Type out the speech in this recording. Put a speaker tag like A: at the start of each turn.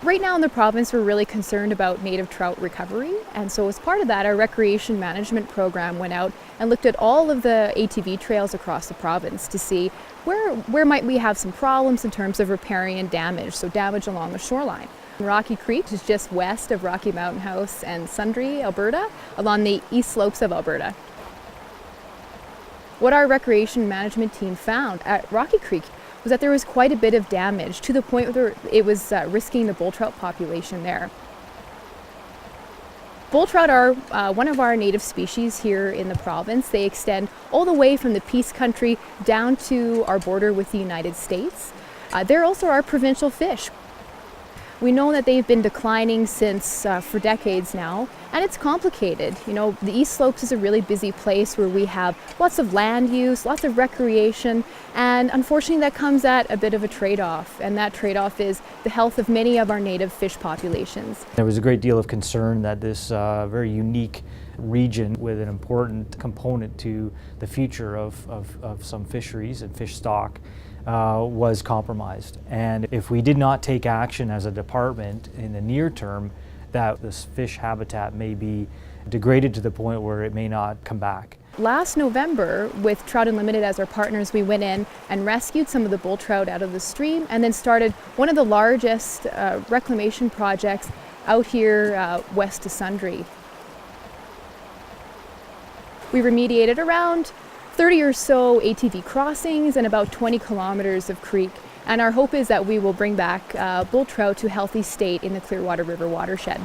A: Right now in the province, we're really concerned about native trout recovery. And so as part of that, our recreation management program went out and looked at all of the ATV trails across the province to see where might we have some problems in terms of riparian damage, so damage along the shoreline. Rocky Creek is just west of Rocky Mountain House and Sundre, Alberta, along the east slopes of Alberta. What our recreation management team found at Rocky Creek was that there was quite a bit of damage to the point where it was risking the bull trout population there. Bull trout are one of our native species here in the province. They extend all the way from the Peace Country down to our border with the United States. They're also our provincial fish. We know that they've been declining since for decades now, and it's complicated. You know, the East Slopes is a really busy place where we have lots of land use, lots of recreation, and unfortunately that comes at a bit of a trade-off, and that trade-off is the health of many of our native fish populations.
B: There was a great deal of concern that this very unique region with an important component to the future of some fisheries and fish stock was compromised. And if we did not take action as a department in the near term, that this fish habitat may be degraded to the point where it may not come back.
A: Last November, with Trout Unlimited as our partners, we went in and rescued some of the bull trout out of the stream and then started one of the largest reclamation projects out here west of Sundre. We remediated around 30 or so ATV crossings and about 20 kilometers of creek. And our hope is that we will bring back bull trout to a healthy state in the Clearwater River watershed.